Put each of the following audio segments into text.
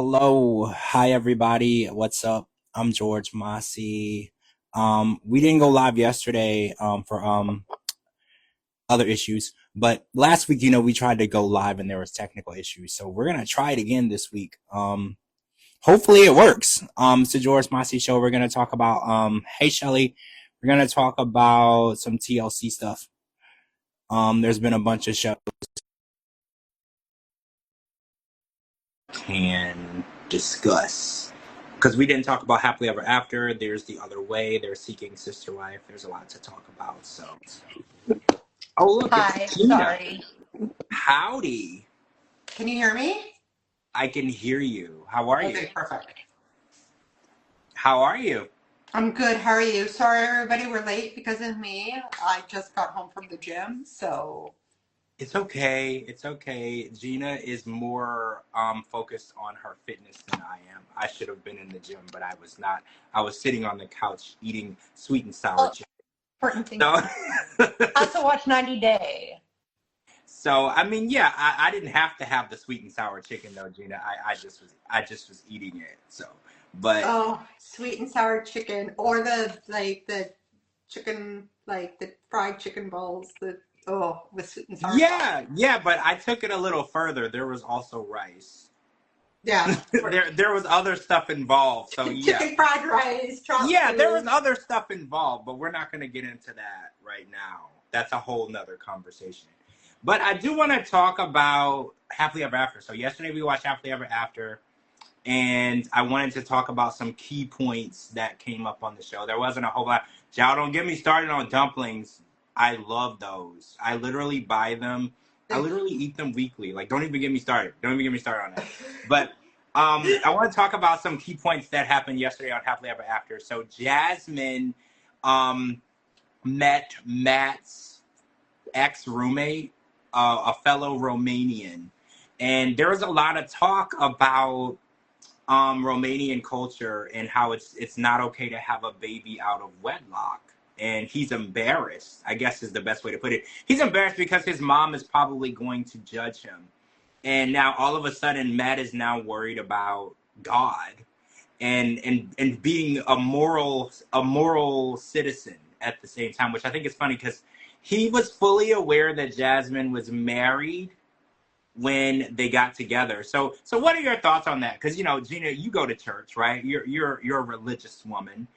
Hello, hi everybody. What's up? I'm George Mossey. We didn't go live yesterday for other issues, but last week, we tried to go live and there was technical issues. So we're gonna try it again this week. Hopefully it works. It's the George Mossey Show. We're gonna talk about hey Shelly, we're gonna talk about some TLC stuff. There's been a bunch of shows can discuss. Because we didn't talk about Happily Ever After. There's The Other Way. There's Seeking Sister Wife. There's a lot to talk about. So, oh look, Hi, it's Gina. sorry. Howdy. Can you hear me? I can hear you. How are you? Okay, perfect. How are you? I'm good. How are you? Sorry, everybody, we're late because of me. I just got home from the gym, so. It's okay. It's okay. Gina is more focused on her fitness than I am. I should have been in the gym, but I was not. I was sitting on the couch eating sweet and sour chicken. Important thing. So, I also watched 90 Day. So I mean, yeah, I didn't have to have the sweet and sour chicken though, Gina. I just was eating it. So, but Oh, sweet and sour chicken, or the chicken, like the fried chicken balls, with sweet and sour sauce. yeah, but I took it a little further. There was also rice. Yeah. There was other stuff involved. So yeah. Chicken fried rice, chop Yeah, there was suey. other stuff involved, but we're not going to get into that right now. That's a whole nother conversation. But I do want to talk about Happily Ever After. So yesterday we watched Happily Ever After, and I wanted to talk about some key points that came up on the show. There wasn't a whole lot. Y'all don't get me started on dumplings. I love those. I literally buy them. I literally eat them weekly. Like, don't even get me started. Don't even get me started on that. But I want to talk about some key points that happened yesterday on Happily Ever After. So Jasmine met Matt's ex-roommate, a fellow Romanian. And there was a lot of talk about Romanian culture and how it's not okay to have a baby out of wedlock. And he's embarrassed, I guess is the best way to put it. He's embarrassed because his mom is probably going to judge him. And now all of a sudden Matt is now worried about God and being a moral citizen at the same time, which I think is funny because he was fully aware that Jasmine was married when they got together. So what are your thoughts on that? Because Gina, you go to church, right? You're a religious woman.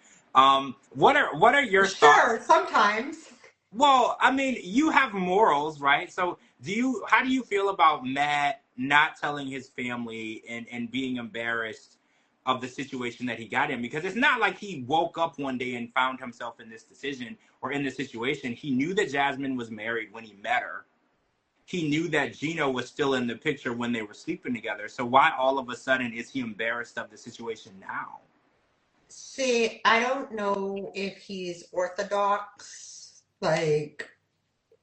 What are your thoughts? Sure, sometimes. Well, I mean, you have morals, right? So how do you feel about Matt not telling his family and being embarrassed of the situation that he got in? Because it's not like he woke up one day and found himself in this decision or in this situation. He knew that Jasmine was married when he met her. He knew that Gina was still in the picture when they were sleeping together. So why all of a sudden is he embarrassed of the situation now? See, I don't know if he's Orthodox,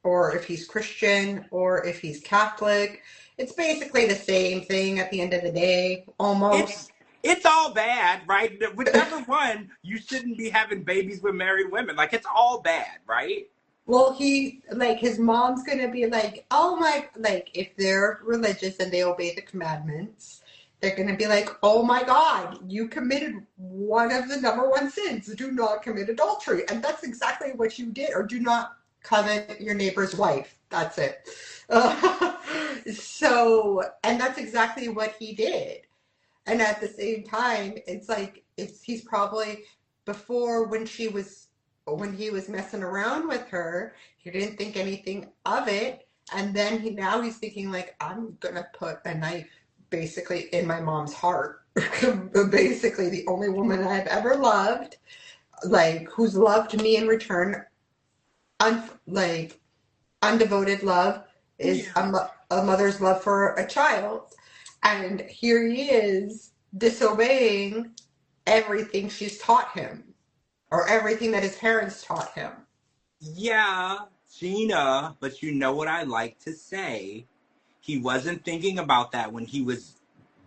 or if he's Christian, or if he's Catholic. It's basically the same thing at the end of the day, almost. It's all bad, right? With number one, you shouldn't be having babies with married women. Like, it's all bad, right? Well, his mom's gonna be like, oh my, if they're religious and they obey the commandments, they're gonna be like, oh my God, you committed one of the number one sins. Do not commit adultery. And that's exactly what you did. Or do not covet your neighbor's wife. That's it. And that's exactly what he did. And at the same time, he's probably, before, when he was messing around with her, he didn't think anything of it. And then now he's thinking, like, I'm gonna put a knife basically in my mom's heart. Basically the only woman I've ever loved, who's loved me in return, undevoted love is a mother's love for a child. And here he is disobeying everything she's taught him, or everything that his parents taught him. Yeah, Gina, but you know what I like to say? He wasn't thinking about that when he was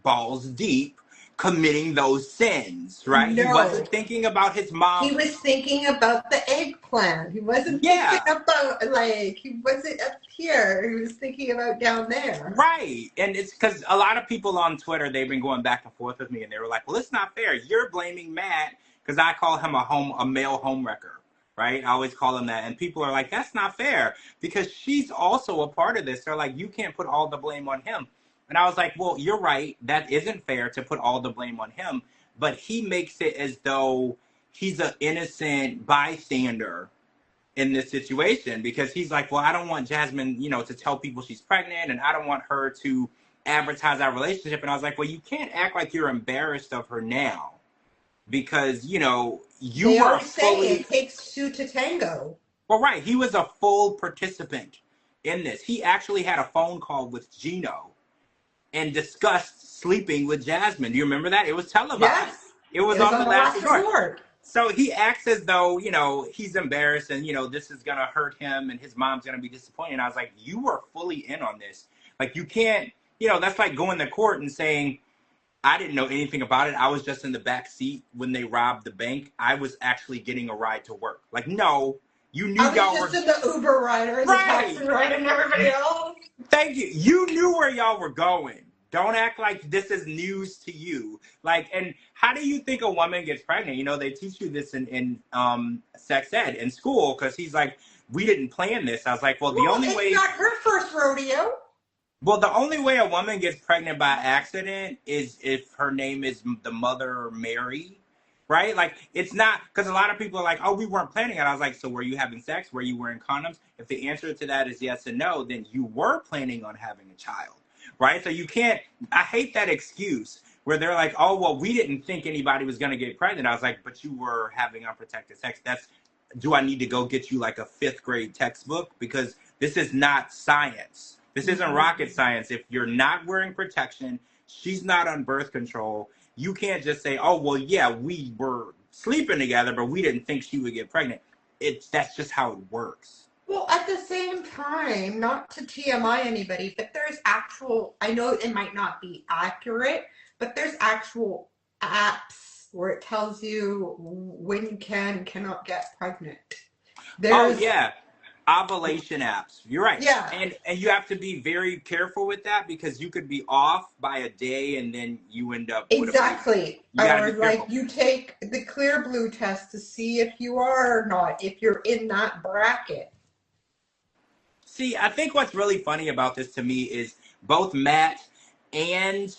balls deep. committing those sins, right? He No. wasn't thinking about his mom. He was thinking about the eggplant. He wasn't thinking Yeah, about, like, he wasn't up here. He was thinking about down there. right. And it's because a lot of people on Twitter, they've been going back and forth with me, and they were like, well, it's not fair. You're blaming Matt because I call him a male homewrecker, right? I always call him that. And people are like, that's not fair because she's also a part of this. They're like, you can't put all the blame on him. And I was like, well, you're right. That isn't fair to put all the blame on him. But he makes it as though he's an innocent bystander in this situation because he's like, well, I don't want Jasmine, to tell people she's pregnant, and I don't want her to advertise our relationship. And I was like, well, you can't act like you're embarrassed of her now because, you They were always say fully, it takes two to tango. well, right. He was a full participant in this. He actually had a phone call with Gino and discussed sleeping with Jasmine. Do you remember that? It was televised. Yes. It was It was on on the the last last resort. resort. So he acts as though, he's embarrassed and, this is going to hurt him and his mom's going to be disappointed. And I was like, you were fully in on this. Like, you can't, that's like going to court and saying, I didn't know anything about it. I was just in the back seat when they robbed the bank. I was actually getting a ride to work. Like, no, you knew I y'all was were. just in the Uber rider and the Right. taxi rider and everybody else. Thank you. You knew where y'all were going. Don't act like this is news to you. Like, and how do you think a woman gets pregnant? They teach you this in sex ed in school because he's like, we didn't plan this. I was like, well, the only it's way. not her first rodeo. Well, the only way a woman gets pregnant by accident is if her name is the Mother Mary, right? Like, it's not, because a lot of people are like, oh, we weren't planning it. I was like, so were you having sex? Were you wearing condoms? If the answer to that is yes and no, then you were planning on having a child, right? So you can't, I hate that excuse where they're like, oh, well, we didn't think anybody was going to get pregnant. I was like, but you were having unprotected sex. Do I need to go get you like a 5th grade textbook? Because this is not science. This isn't rocket science. If you're not wearing protection, she's not on birth control, you can't just say, oh, well, yeah, we were sleeping together, but we didn't think she would get pregnant. That's just how it works. Well, at the same time, not to TMI anybody, but there's actual, I know it might not be accurate, but there's actual apps where it tells you when you cannot get pregnant. Oh, There's, yeah. Ovulation apps. You're right. yeah, And you have to be very careful with that because you could be off by a day and then you end up with a baby. exactly. You got to Or be like careful. you take the clear blue test to see if you are or not, if you're in that bracket. See, I think what's really funny about this to me is both Matt and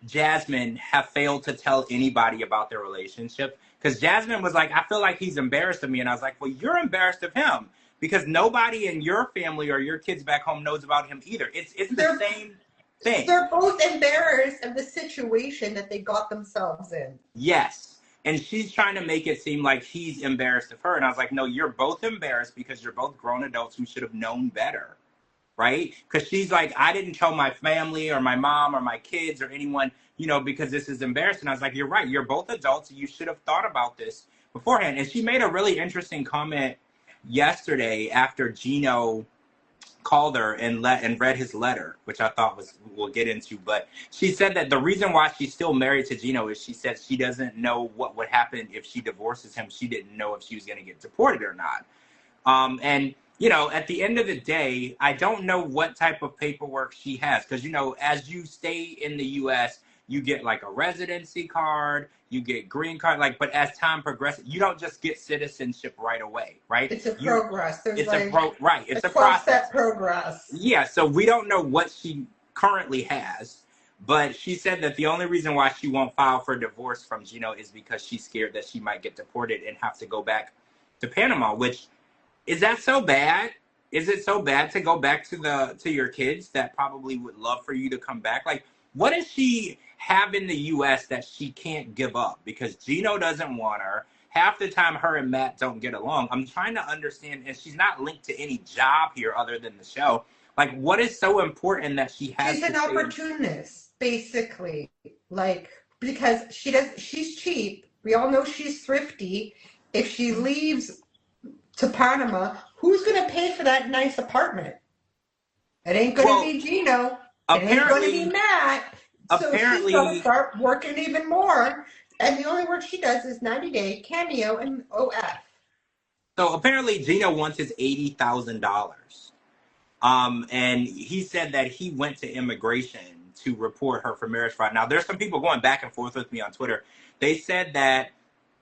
Jasmine have failed to tell anybody about their relationship. Because Jasmine was like, I feel like he's embarrassed of me. And I was like, well, you're embarrassed of him. Because nobody in your family or your kids back home knows about him either. It's the same thing. They're both embarrassed of the situation that they got themselves in. Yes. And she's trying to make it seem like he's embarrassed of her. And I was like, no, you're both embarrassed because you're both grown adults who should have known better. Right? Because she's like, I didn't tell my family or my mom or my kids or anyone, because this is embarrassing. I was like, you're right. You're both adults. You should have thought about this beforehand. And she made a really interesting comment yesterday after Gino called her and read his letter, which I thought we'll get into. But she said that the reason why she's still married to Gino is she said she doesn't know what would happen if she divorces him. She didn't know if she was going to get deported or not. And at the end of the day, I don't know what type of paperwork she has. Because, as you stay in the U.S., you get like a residency card, you get green card, but as time progresses, you don't just get citizenship right away, right? It's a progress. There's It's like it's a 12-step process. progress. Yeah, so we don't know what she currently has. But she said that the only reason why she won't file for divorce from Gino is because she's scared that she might get deported and have to go back to Panama, which... Is that so bad? Is it so bad to go back to your kids that probably would love for you to come back? Like, what does she have in the U.S. that she can't give up? Because Gino doesn't want her. Half the time, her and Matt don't get along. I'm trying to understand, and she's not linked to any job here other than the show. Like, what is so important that she has? She's an opportunist, basically. Because she's cheap. We all know she's thrifty. If she leaves to Panama, who's going to pay for that nice apartment? It ain't going to be Gino. It ain't going to be Matt. So she's got to apparently, start working even more. And the only work she does is 90-day cameo and OF. so apparently Gina wants his $80,000. And he said that he went to immigration to report her for marriage fraud. Now, there's some people going back and forth with me on Twitter. They said that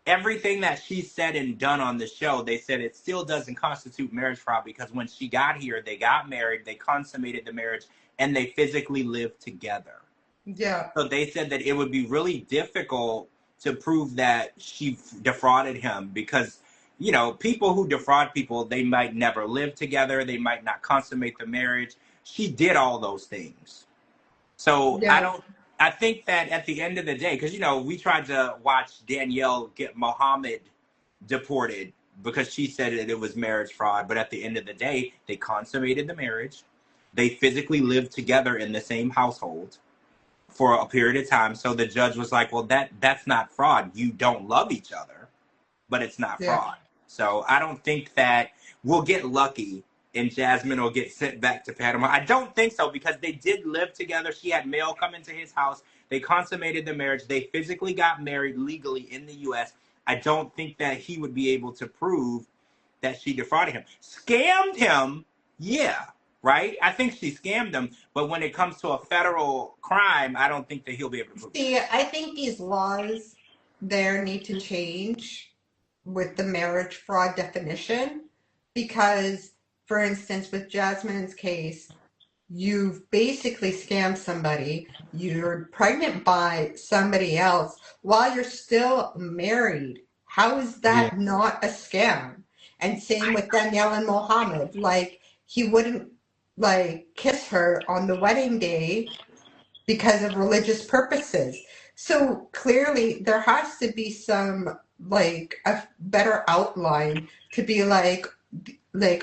everything that she said and done on the show, they said it still doesn't constitute marriage fraud because when she got here, they got married, they consummated the marriage, and they physically lived together. Yeah. So they said that it would be really difficult to prove that she defrauded him because, you know, people who defraud people, they might never live together. They might not consummate the marriage. She did all those things. So Yeah. I think that at the end of the day, because, you know, we tried to watch Danielle get Mohammed deported because she said that it was marriage fraud. But at the end of the day, they consummated the marriage. They physically lived together in the same household for a period of time. So the judge was like, well, that's not fraud. You don't love each other, but it's not Yeah. fraud. So I don't think that we'll get lucky and Jasmine will get sent back to Panama. I don't think so because they did live together. She had mail come into his house. They consummated the marriage. They physically got married legally in the U.S. I don't think that he would be able to prove that she defrauded him. Scammed him, yeah, right? I think she scammed him, but when it comes to a federal crime, I don't think that he'll be able to prove it. See, I think these laws there need to change with the marriage fraud definition because, for instance, with Jasmine's case, you've basically scammed somebody, you're pregnant by somebody else while you're still married. How is Yeah. that not a scam? And same with Danielle and Mohammed. Like, he wouldn't like kiss her on the wedding day because of religious purposes. So clearly there has to be some like a better outline to be like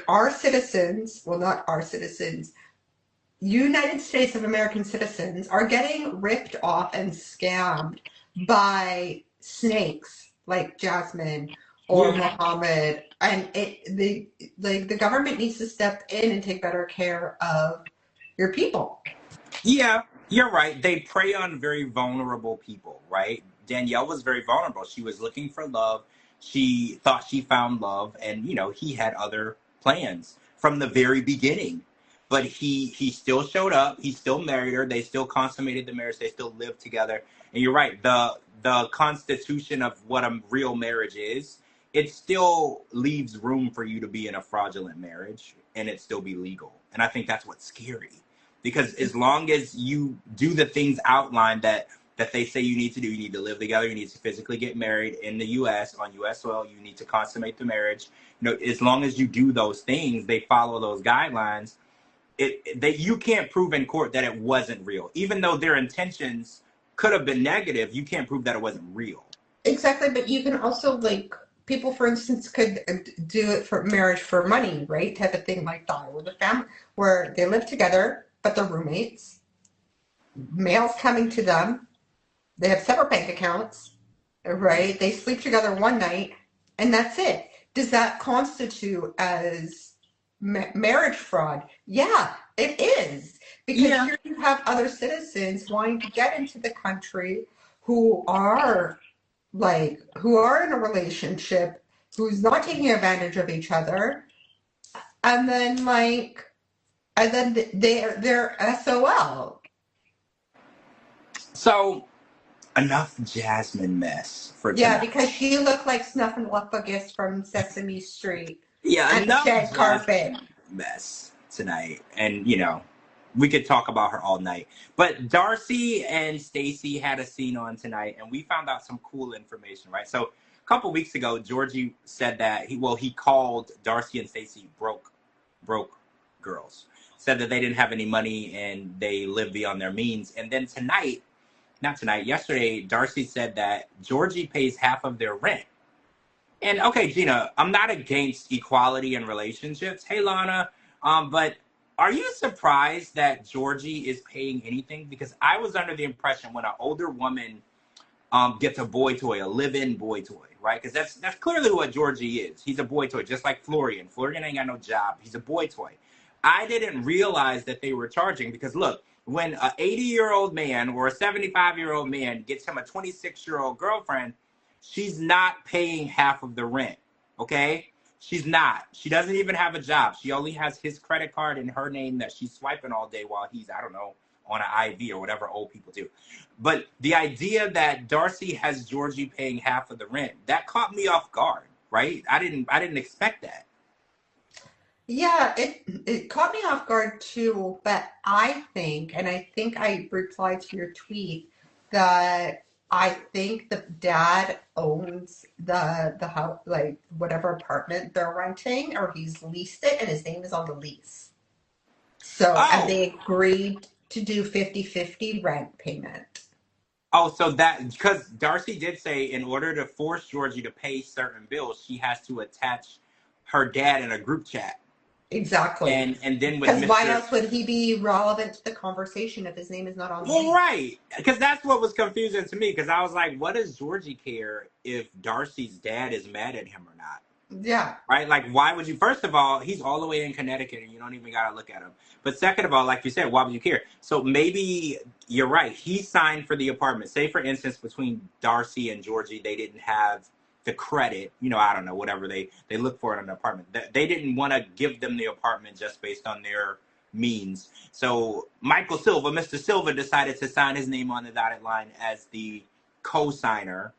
our citizens, well not our citizens, United States of American citizens are getting ripped off and scammed by snakes like Jasmine or Yeah. Mohammed, and the government needs to step in and take better care of your people. Yeah, you're right. They prey on very vulnerable people, right? Danielle was very vulnerable. She was looking for love. She thought she found love, and you know, he had other plans from the very beginning. But he still showed up. He still married her. They still consummated the marriage. They still lived together. And you're right. The constitution of what a real marriage is, it still leaves room for you to be in a fraudulent marriage and it still be legal. And I think that's what's scary because as long as you do the things outlined that they say you need to do, you need to live together, you need to physically get married in the U.S. on U.S. soil, you need to consummate the marriage. You know, as long as you do those things, they follow those guidelines. That you can't prove in court that it wasn't real, even though their intentions could have been negative. You can't prove that it wasn't real. Exactly, but you can also like people, for instance, could do it for marriage for money, right? Type of thing like that, with a family where they live together but they're roommates. Mail's coming to them. They have separate bank accounts, right? They sleep together one night, and that's it. Does that constitute as marriage fraud? Yeah, it is. Because Yeah. here you have other citizens wanting to get into the country who are who are in a relationship, who's not taking advantage of each other, and then they're SOL. So enough Jasmine mess for Yeah, tonight. because she looked like Snuffleupagus from Sesame Street Yeah, and the enough shag carpet. Jasmine mess tonight. And you know, we could talk about her all night. But Darcy and Stacy had a scene on tonight, and we found out some cool information, right? So a couple weeks ago, Georgie said that he called Darcy and Stacy broke girls. Said that they didn't have any money and they lived beyond their means. And then tonight, not tonight, yesterday, Darcy said that Georgie pays half of their rent. And okay, Gina, I'm not against equality in relationships. Hey, Lana, but are you surprised that Georgie is paying anything? Because I was under the impression when an older woman gets a boy toy, a live-in boy toy, right? Because that's clearly what Georgie is. He's a boy toy, just like Florian. Florian ain't got no job. He's a boy toy. I didn't realize that they were charging because look, when an 80-year-old man or a 75-year-old man gets him a 26-year-old girlfriend, she's not paying half of the rent. Okay? She's not. She doesn't even have a job. She only has his credit card in her name that she's swiping all day while he's, I don't know, on an IV or whatever old people do. But the idea that Darcy has Georgie paying half of the rent, that caught me off guard, right? I didn't expect that. Yeah, it caught me off guard too, but I think, and I think I replied to your tweet that I think the dad owns the house, like whatever apartment they're renting, or he's leased it, and his name is on the lease. So, and Oh, they agreed to do 50-50 rent payment. oh, so that because Darcy did say in order to force Georgie to pay certain bills, she has to attach her dad in a group chat. Exactly. And then with Because why Mr. else would he be relevant to the conversation if his name is not on the Well, lease? right, because that's what was confusing to me. Because I was like, what does Georgie care if Darcy's dad is mad at him or not? Yeah. Right? Like, why would you? First of all, he's all the way in Connecticut, and you don't even gotta look at him. But second of all, like you said, why would you care? So maybe you're right. He signed for the apartment. Say, for instance, between Darcy and Georgie, they didn't have the credit. You know, I don't know, whatever they look for in an apartment. They didn't want to give them the apartment just based on their means. So Michael Silva, Mr. Silva, decided to sign his name on the dotted line as the co-signer.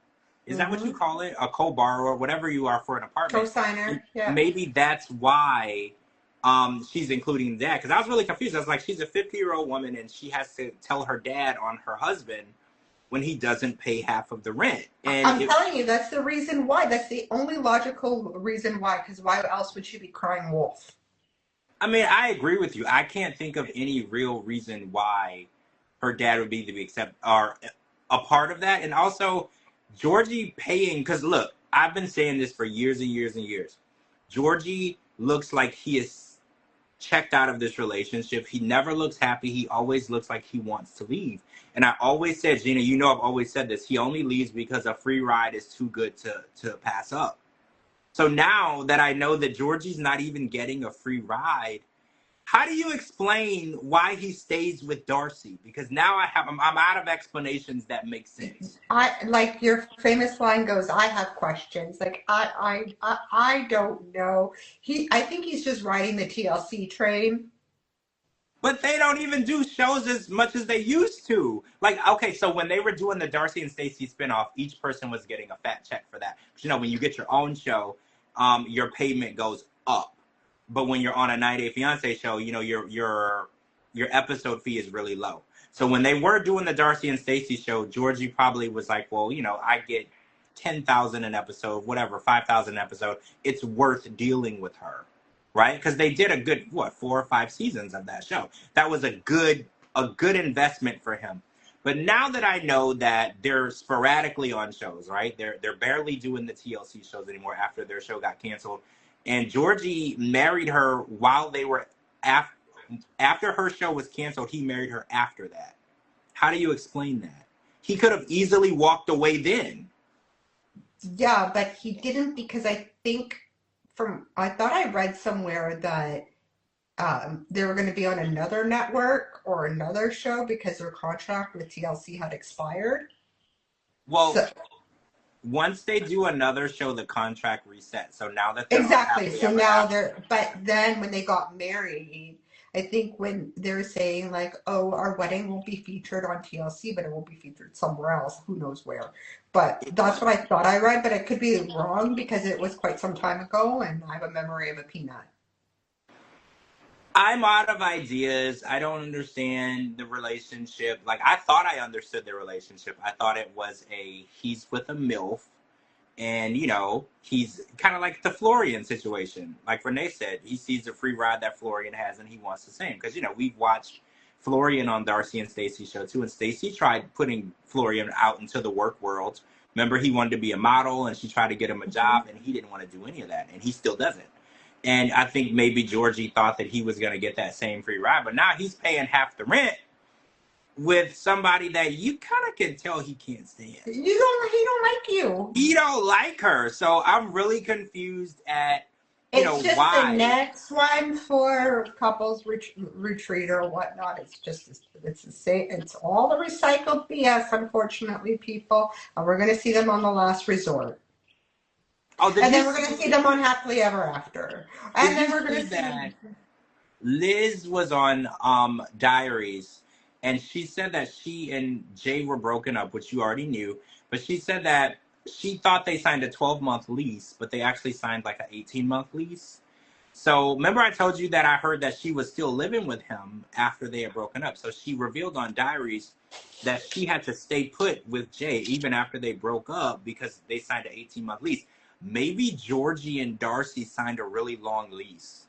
Is that what you Mm-hmm. call it? A co-borrower, whatever you are for an apartment. And Co-signer. Yeah. maybe that's why she's including that. Because I was really confused. I was like, she's a 50-year-old woman and she has to tell her dad on her husband when he doesn't pay half of the rent. And I'm telling you, that's the reason why. That's the only logical reason why. Because why else would she be crying wolf? I mean, I agree with you. I can't think of any real reason why her dad would be to be accept or a part of that. And also, Georgie paying because look, I've been saying this for years and years and years. Georgie looks like he is checked out of this relationship. He never looks happy. He always looks like he wants to leave. And I always said, Gina, you know, I've always said this. He only leaves because a free ride is too good to pass up. So now that I know that Georgie's not even getting a free ride, how do you explain why he stays with Darcy? Because now I'm out of explanations that make sense. I like your famous line goes, I have questions. Like I don't know. I think he's just riding the TLC train. But they don't even do shows as much as they used to. Like, okay, so when they were doing the Darcy and Stacey spinoff, each person was getting a fat check for that. But, you know, when you get your own show, your payment goes up. But when you're on a 90 Day Fiance show, you know, your episode fee is really low. So when they were doing the Darcy and Stacey show, Georgie probably was like, well, you know, I get 10,000 an episode, whatever, 5,000 an episode. It's worth dealing with her, right? Because they did a good 4 or 5 seasons of that show. That was a good investment for him. But now that I know that they're sporadically on shows, right? They're barely doing the TLC shows anymore after their show got canceled. And Georgie married her while they were after her show was canceled. He married her after that. How do you explain that? He could have easily walked away then. Yeah, but he didn't because I think I thought I read somewhere that they were going to be on another network or another show because their contract with TLC had expired. Well, So once they do another show, the contract resets. So now that they're on exactly. Happily So Ever now After, they're, but then when they got married, I think when they're saying like, oh, our wedding won't be featured on TLC, but it will be featured somewhere else, who knows where. But that's what I thought I read, but it could be wrong because it was quite some time ago and I have a memory of a peanut. I'm out of ideas. I don't understand the relationship. Like, I thought I understood the relationship. I thought it was he's with a MILF, and, you know, he's kind of like the Florian situation. Like Renee said, he sees the free ride that Florian has, and he wants the same. Because, you know, we've watched Florian on Darcy and Stacey show, too, and Stacey tried putting Florian out into the work world. Remember, he wanted to be a model, and she tried to get him a Mhm. job, and he didn't want to do any of that, and he still doesn't. And I think maybe Georgie thought that he was going to get that same free ride, but now he's paying half the rent with somebody that you kind of can tell he can't stand. He don't like you. He don't like her. So I'm really confused at It's just the why? next one for couples retreat or whatnot. It's the same. It's all the recycled BS, unfortunately, people. And we're going to see them on The Last Resort. Oh, And then we're going to see them on Happily Ever After. And did then you we're going see to that see. Liz was on Diaries, and she said that she and Jay were broken up, which you already knew, but she said that she thought they signed a 12-month lease, but they actually signed like an 18-month lease. So remember I told you that I heard that she was still living with him after they had broken up. So she revealed on Diaries that she had to stay put with Jay even after they broke up because they signed an 18-month lease. Maybe Georgie and Darcy signed a really long lease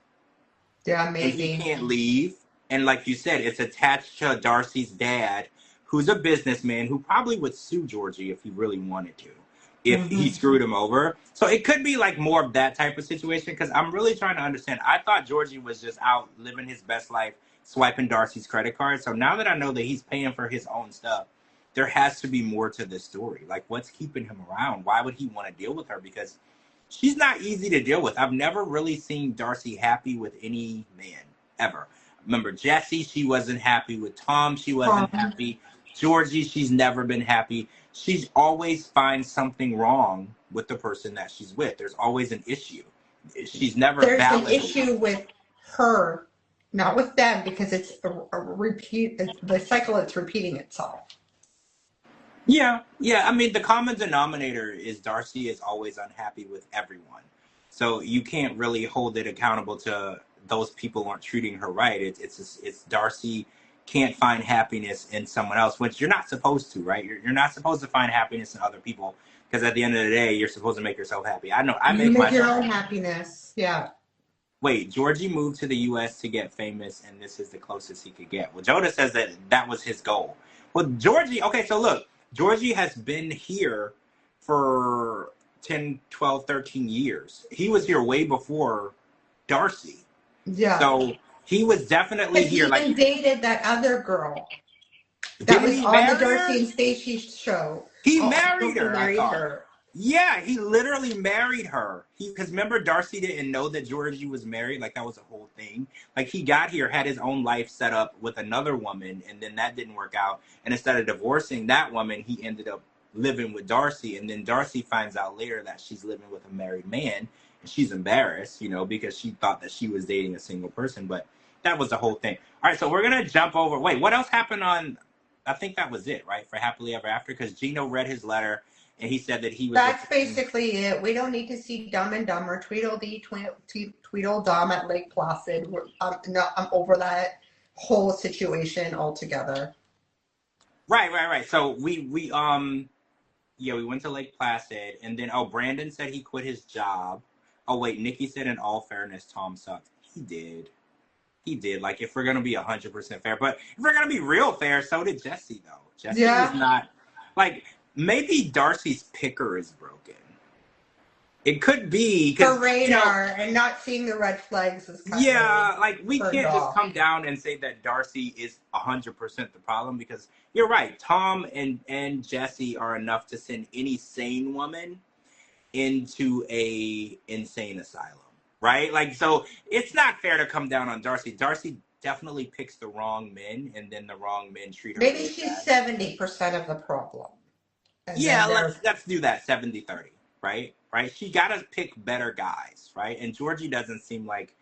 Yeah, and he maybe. can't leave. And like you said, it's attached to Darcy's dad, who's a businessman who probably would sue Georgie if he really wanted to, if he Hmm. screwed him over. So it could be like more of that type of situation because I'm really trying to understand. I thought Georgie was just out living his best life, swiping Darcy's credit card. So now that I know that he's paying for his own stuff, there has to be more to this story. Like, what's keeping him around? Why would he want to deal with her? Because she's not easy to deal with. I've never really seen Darcy happy with any man ever. Remember Jesse, she wasn't happy with Tom, she wasn't Tom. happy. Georgie, she's never been happy. She's always finds something wrong with the person that she's with. There's always an issue. She's never There's an validated. issue with her, not with them, because it's a repeat. The cycle. It's repeating itself. Yeah, yeah. I mean, the common denominator is Darcy is always unhappy with everyone. So you can't really hold it accountable to those people aren't treating her right. It's Darcy can't find happiness in someone else, which you're not supposed to, right? You're not supposed to find happiness in other people because at the end of the day, you're supposed to make yourself happy. I know I You make make your myself own happy. happiness. Yeah. Wait, Georgie moved to the U.S. to get famous, and this is the closest he could get. Well, Joda says that that was his goal. Well, Georgie, okay, so look, Georgie has been here for 10, 12, 13 years. He was here way before Darcy. Yeah. So he was definitely Because he here. Like, even dated that other girl that didn't was he on the marry her? Darcy and Stacey show. He Oh, I married thought he her, I married thought. her. Yeah, he literally married her. Because remember, Darcy didn't know that Georgie was married. Like, that was a whole thing. Like, he got here, had his own life set up with another woman, and then that didn't work out. And instead of divorcing that woman, he ended up living with Darcy. And then Darcy finds out later that she's living with a married man. And she's embarrassed, because she thought that she was dating a single person. But that was the whole thing. All right, so we're going to jump over. Wait, what else happened on. I think that was it, right? For Happily Ever After? Because Gino read his letter and he said that he was That's looking. basically it. We don't need to see Dumb and Dumber, Tweedledee, Tweedledum at Lake Placid. No, I'm over that whole situation altogether. Right. So we went to Lake Placid, and then Brandon said he quit his job. Oh wait, Nikki said in all fairness, Tom sucked. He did. Like, if we're gonna be 100% fair, but if we're gonna be real fair, so did Jesse though. Jesse was Yeah, not like maybe Darcy's picker is broken. It could be her because radar and not seeing the red flags is kind of yeah, like we turned can't just off. come down and say that Darcy is 100% the problem because you're right. Tom and Jesse are enough to send any sane woman into a insane asylum, right? Like, so it's not fair to come down on Darcy. Darcy definitely picks the wrong men, and then the wrong men treat her Maybe really she's bad. 70% of the problem. And then Yeah, there's let's do that 70-30, right? Right? She got to pick better guys, right? And Georgie doesn't seem like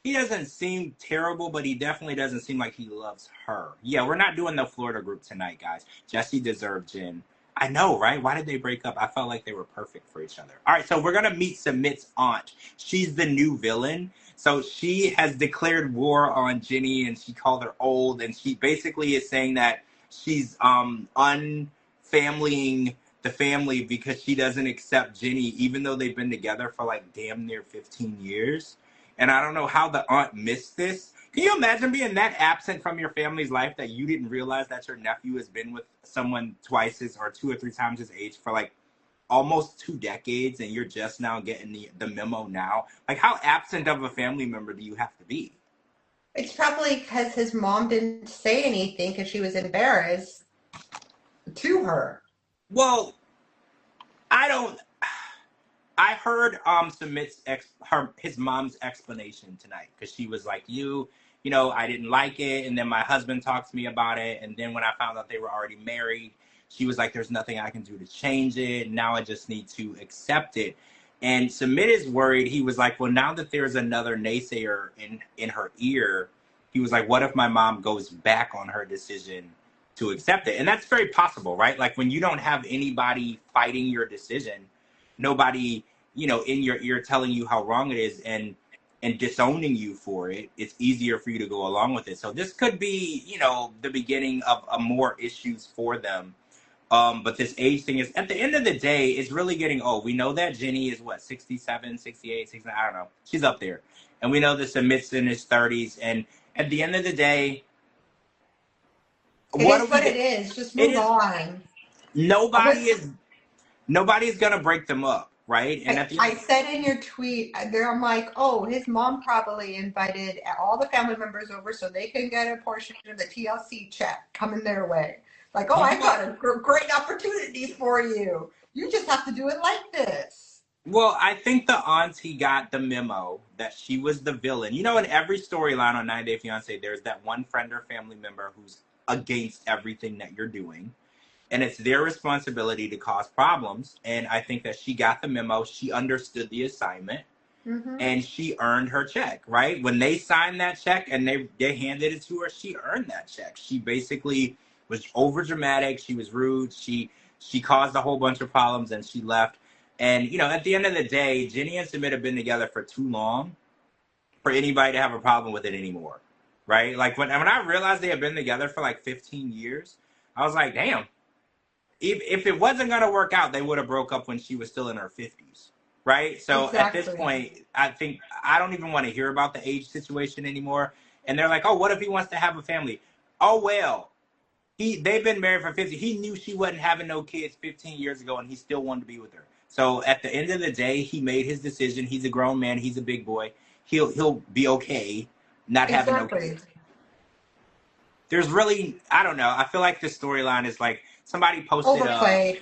he doesn't seem terrible, but he definitely doesn't seem like he loves her. Yeah, we're not doing the Florida group tonight, guys. Jesse deserved Jen. I know, right? Why did they break up? I felt like they were perfect for each other. All right, so we're gonna meet Submit's aunt. She's the new villain. So she has declared war on Jenny, and she called her old, and she basically is saying that she's unfamilying the family because she doesn't accept Jenny, even though they've been together for like damn near 15 years. And I don't know how the aunt missed this. Can you imagine being that absent from your family's life that you didn't realize that your nephew has been with someone twice his or 2 or 3 times his age for like almost 2 decades and you're just now getting the memo now? Like, how absent of a family member do you have to be? it's probably because his mom didn't say anything because she was embarrassed to her. Well, I don't. I heard Submit's his mom's explanation tonight, because she was like, you know, I didn't like it, and then my husband talked to me about it, and then when I found out they were already married, she was like, there's nothing I can do to change it. Now I just need to accept it. And Submit is worried. He was like, well, now that there's another naysayer in her ear, he was like, what if my mom goes back on her decision to accept it? And that's very possible, right? Like when you don't have anybody fighting your decision, nobody, you know, in your ear telling you how wrong it is and disowning you for it, it's easier for you to go along with it. So this could be, you know, the beginning of more issues for them. But this age thing is, at the end of the day, it's really getting old. We know that Jenny is what, 67, 68, 69, I don't know. She's up there. And we know that Submit's in his 30s. And at the end of the day, It is what it is. Just move on. Nobody is gonna break them up, right? And I said in your tweet there, I'm like, oh, his mom probably invited all the family members over so they can get a portion of the TLC check coming their way. Like, oh, I got a great opportunity for you. You just have to do it like this. Well, I think the auntie got the memo that she was the villain. You know, in every storyline on 90 Day Fiance, there's that one friend or family member who's against everything that you're doing. And it's their responsibility to cause problems. And I think that she got the memo. She understood the assignment. Mm-hmm. And she earned her check, right? When they signed that check and they handed it to her, she earned that check. She basically was over dramatic. She was rude. She caused a whole bunch of problems and she left. And, you know, at the end of the day, Jenny and Submit have been together for too long for anybody to have a problem with it anymore, right? Like when I realized they had been together for like 15 years, I was like, damn. If it wasn't going to work out, they would have broke up when she was still in her 50s, right? So exactly. At this point, I think I don't even want to hear about the age situation anymore. And they're like, oh, what if he wants to have a family? Oh, well, they've been married for 50. He knew she wasn't having no kids 15 years ago, and he still wanted to be with her. So at the end of the day, he made his decision. He's a grown man. He's a big boy. He'll be okay not having no kids. There's really, I don't know. I feel like this storyline is like, somebody posted overplayed.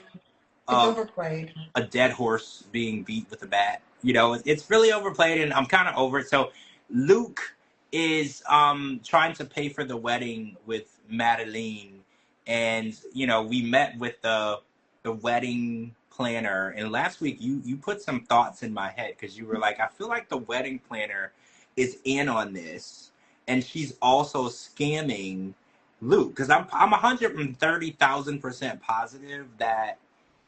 Overplayed. A dead horse being beat with a bat. You know, it's really overplayed, and I'm kind of over it. So Luke is trying to pay for the wedding with Madeline, and you know, we met with the wedding planner, and last week you put some thoughts in my head because you were like, I feel like the wedding planner is in on this, and she's also scamming Luke, because I'm 130,000% positive that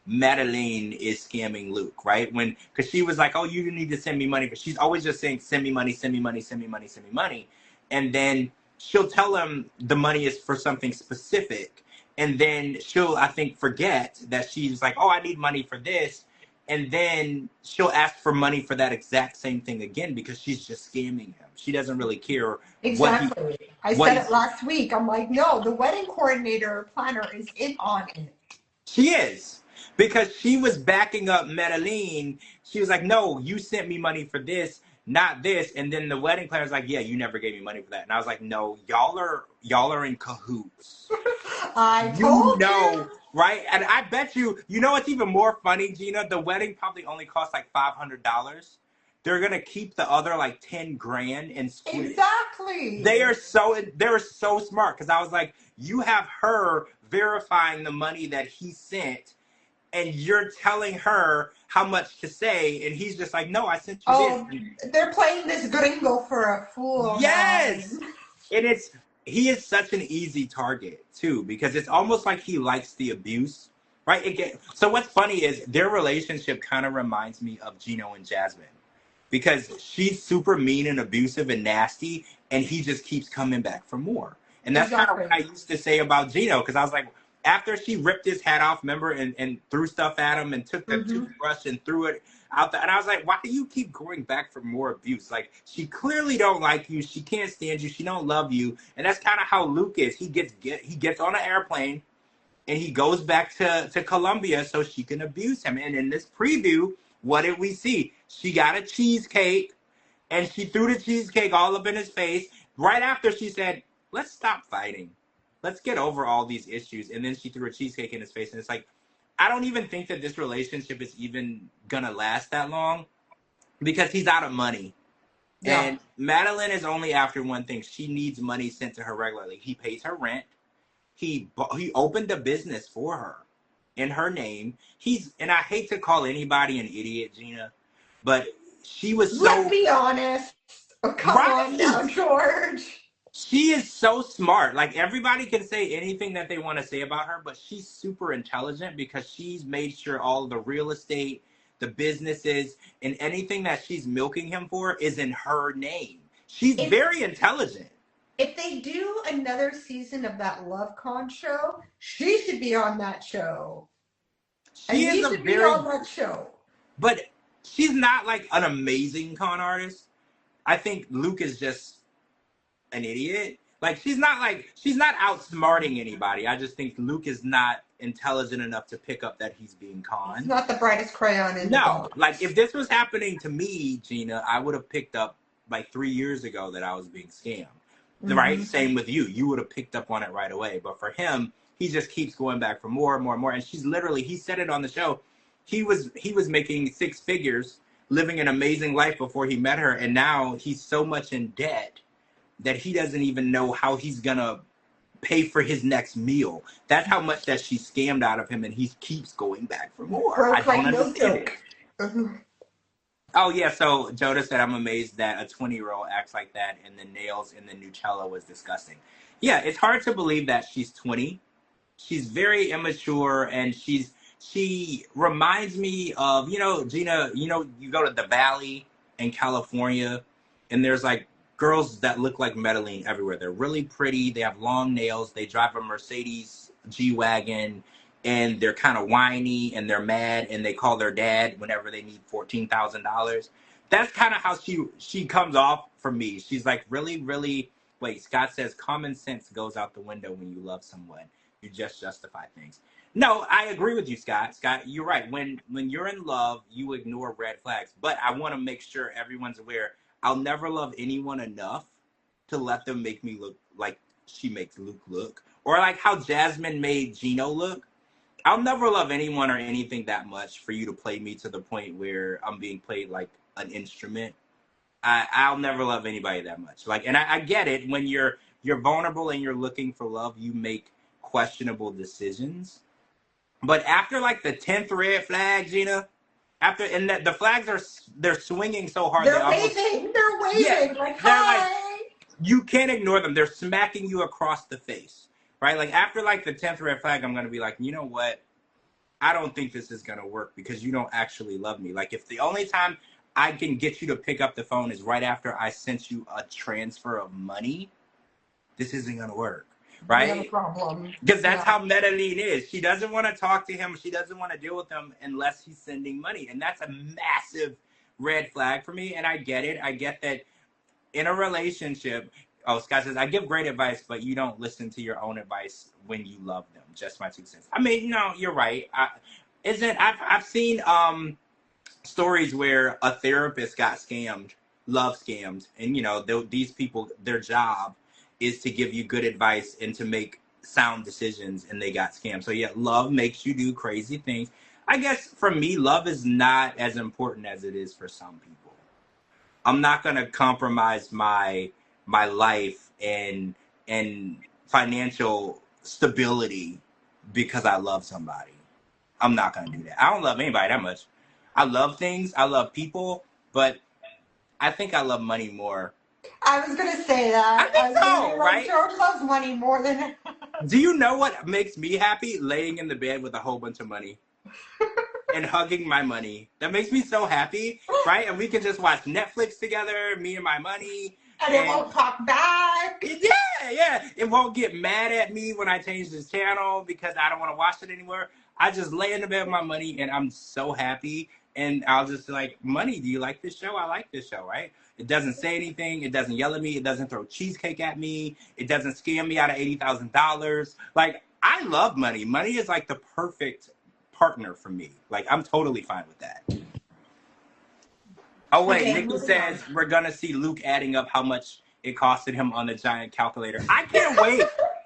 Madeline is scamming Luke, right? Because she was like, oh, you need to send me money, but she's always just saying, send me money, send me money, send me money, send me money. And then she'll tell him the money is for something specific. And then she'll, I think, forget that she's like, oh, I need money for this. And then she'll ask for money for that exact same thing again because she's just scamming him. She doesn't really care. Exactly. I said it last week. I'm like, no, the wedding coordinator or planner is in on it. She is. Because she was backing up Madeline. She was like, no, you sent me money for this, not this. And then the wedding planner's like, yeah, you never gave me money for that. And I was like, no, y'all are in cahoots. I told you. Right? And I bet you know what's even more funny, Gina? The wedding probably only cost like $500. They're gonna keep the other like 10 grand and split. Exactly. They're so smart, because I was like, you have her verifying the money that he sent, and you're telling her how much to say, and he's just like, no, I sent you this. They're playing this gringo for a fool. Yes. Man. And he is such an easy target too, because it's almost like he likes the abuse, right? So what's funny is their relationship kind of reminds me of Gino and Jasmine, because she's super mean and abusive and nasty, and he just keeps coming back for more. And that's kind of what I used to say about Gino, because I was like, after she ripped his hat off, remember, and threw stuff at him and took the toothbrush and threw it out there. And I was like, why do you keep going back for more abuse? Like, she clearly don't like you. She can't stand you. She don't love you. And that's kind of how Luke is. He gets on an airplane and he goes back to Colombia so she can abuse him. And in this preview, what did we see? She got a cheesecake and she threw the cheesecake all up in his face. Right after she said, let's stop fighting. Let's get over all these issues. And then she threw a cheesecake in his face. And it's like, I don't even think that this relationship is even gonna last that long because he's out of money. Yeah. And Madeline is only after one thing. She needs money sent to her regularly. He pays her rent. He opened a business for her in her name. And I hate to call anybody an idiot, Gina, but she was Let's so be honest. Oh, come on now, right. George. She is so smart. Like everybody can say anything that they want to say about her, but she's super intelligent because she's made sure all of the real estate, the businesses, and anything that she's milking him for is in her name. She's If very intelligent. if they do another season of that Love Con show, she should be on that show. And She is he a should be very, on that show. but she's not like an amazing con artist. I think Luke is just an idiot. She's not outsmarting anybody. I just think Luke is not intelligent enough to pick up that he's being He's conned. not the brightest crayon in the No, like if box. this was happening to me, Gina, I would have picked up like 3 years ago that I was being scammed. Right? Mm-hmm. Same with you. You would have picked up on it right away. But for him, he just keeps going back for more and more and more. And he said it on the show. He was making six figures, living an amazing life before he met her, and now he's so much in debt that he doesn't even know how he's gonna pay for his next meal. That's how much that she scammed out of him, and he keeps going back for more. I Broke don't like no understand it. joke. Mm-hmm. Oh yeah, so Joda said I'm amazed that a 20-year-old acts like that, and the nails in the Nutella was disgusting. Yeah, it's hard to believe that she's 20. She's very immature, and she reminds me of, Gina, you go to the Valley in California, and there's like girls that look like Medellin everywhere. They're really pretty. They have long nails. They drive a Mercedes G-Wagon, and they're kind of whiny, and they're mad, and they call their dad whenever they need $14,000. That's kind of how she comes off for me. She's like really, really. Wait, Scott says common sense goes out the window when you love someone. You just justify things. No, I agree with you, Scott. Scott, you're right. When you're in love, you ignore red flags. But I want to make sure everyone's aware. I'll never love anyone enough to let them make me look like she makes Luke look, or like how Jasmine made Gino look. I'll never love anyone or anything that much for you to play me to the point where I'm being played like an instrument. I'll never love anybody that much. Like, and I get it. When you're vulnerable and you're looking for love, you make questionable decisions. But after like the 10th red flag, Gina, and that the flags they're swinging so hard they They're almost, waving. They're yeah, waving. Like, they're like, hi. you can't ignore them. They're smacking you across the face, right? Like after like the 10th red flag, I'm gonna be like, you know what? I don't think this is gonna work because you don't actually love me. Like if the only time I can get you to pick up the phone is right after I sent you a transfer of money, this isn't gonna work, We have a right? problem. Because that's Yeah. how Medellin is. She doesn't want to talk to him. She doesn't want to deal with him unless he's sending money. And that's a massive red flag for me. And I get it. I get that in a relationship. Oh, Scott says, I give great advice, but you don't listen to your own advice when you love them. Just my 2 cents. I mean, no, you're right. I've seen stories where a therapist got scammed, love scammed. And, these people, their job is to give you good advice and to make sound decisions, and they got scammed. So yeah, love makes you do crazy things. I guess for me, love is not as important as it is for some people. I'm not gonna compromise my life and financial stability because I love somebody. I'm not gonna do that. I don't love anybody that much. I love things, I love people, but I think I love money more. I was going to say I that. think I was going to be so, like, right? George loves money more than. Do you know what makes me happy? Laying in the bed with a whole bunch of money and hugging my money. That makes me so happy, right? And we can just watch Netflix together, me and my money. And it won't talk back. Yeah. It won't get mad at me when I change this channel because I don't want to watch it anymore. I just lay in the bed with my money and I'm so happy. And I'll just like, money, do you like this show? I like this show, right? It doesn't say anything. It doesn't yell at me. It doesn't throw cheesecake at me. It doesn't scam me out of $80,000. Like, I love money. Money is like the perfect partner for me. Like, I'm totally fine with that. Oh, wait. Okay, Nikki moving says on. we're going to see Luke adding up how much it costed him on the giant calculator. I can't wait.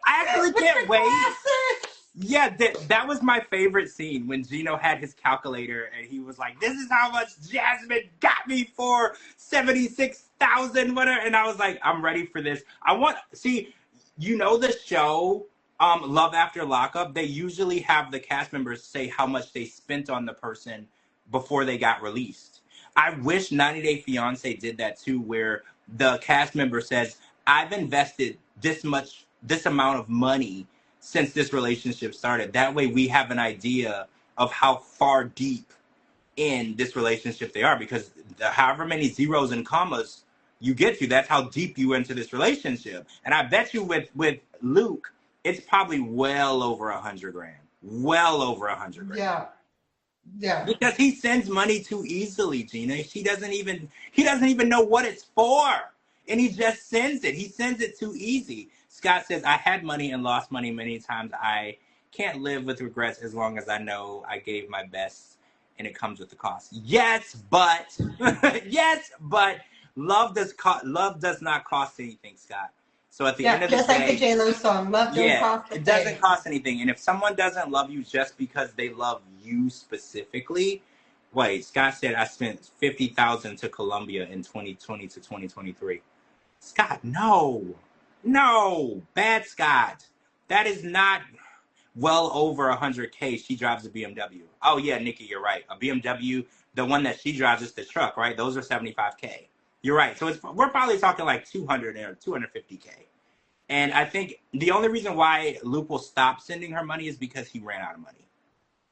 I actually With can't the wait. glasses. Yeah, that was my favorite scene when Gino had his calculator and he was like, "This is how much Jasmine got me for 76,000, whatever." And I was like, "I'm ready for this." The show, Love After Lockup. They usually have the cast members say how much they spent on the person before they got released. I wish 90 Day Fiance did that too, where the cast member says, "I've invested this amount of money since this relationship started." That way we have an idea of how far deep in this relationship they are, because however many zeros and commas you get to, that's how deep you into this relationship. And I bet you with Luke, it's probably well over 100 grand. Well over 100 grand. Yeah. Yeah. Because he sends money too easily, Gina. He doesn't even know what it's for. And he just sends it. He sends it too easy. Scott says, "I had money and lost money many times. I can't live with regrets as long as I know I gave my best and it comes with the cost." Yes, but yes, but love does not cost anything, Scott. So at the end Yeah, of the just like the day, J-Lo song, Love Don't yeah, Cost a it Thing. doesn't cost anything. And if someone doesn't love you just because they love you specifically, wait, Scott said I spent 50,000 to Colombia in 2020 to 2023. Scott, no. No, bad Scott. That is not well over 100K. She drives a BMW. Oh yeah, Nikki, you're right. A BMW, the one that she drives is the truck, right? Those are 75K. You're right. So we're probably talking like 200 or 250K. And I think the only reason why Luke will stop sending her money is because he ran out of money.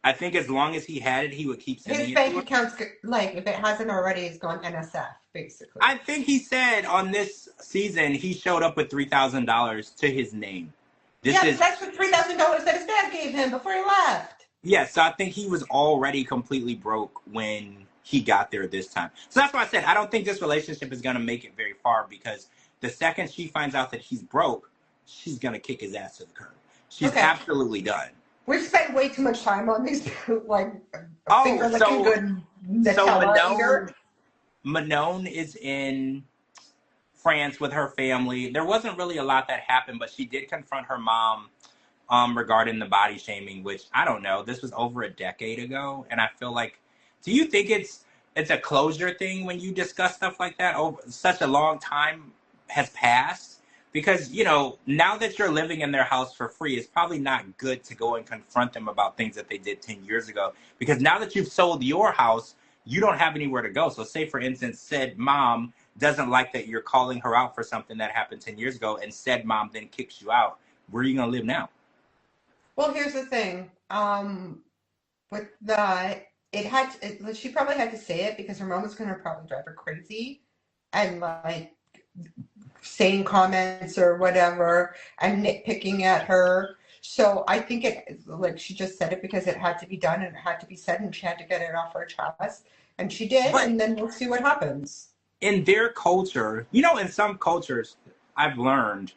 I think as long as he had it, he would keep sending His it bank to her. account's, like, if it hasn't already, it's gone NSF, basically. I think he said on this season he showed up with $3,000 to his name. This Yeah, but is that's the $3,000 that his dad gave him before he left. Yeah, so I think he was already completely broke when he got there this time. So that's why I said I don't think this relationship is going to make it very far, because the second she finds out that he's broke, she's going to kick his ass to the curb. She's Okay. absolutely done. We've spent way too much time on these, like, finger licking so good so Nutella eater. Manon is in France with her family. There wasn't really a lot that happened, but she did confront her mom regarding the body shaming, which I don't know. This was over a decade ago, and I feel like, do you think it's a closure thing when you discuss stuff like that? Over such a long time has passed, because now that you're living in their house for free, it's probably not good to go and confront them about things that they did 10 years ago. Because now that you've sold your house, you don't have anywhere to go. So, say for instance, said mom doesn't like that you're calling her out for something that happened 10 years ago, and said mom then kicks you out. Where are you gonna live now? Well, here's the thing. With that, she probably had to say it because her mom was going to probably drive her crazy and, like, saying comments or whatever and nitpicking at her. So I think she just said it because it had to be done and it had to be said and she had to get it off her chest. And she did, But and then we'll see what happens. in their culture, in some cultures, I've learned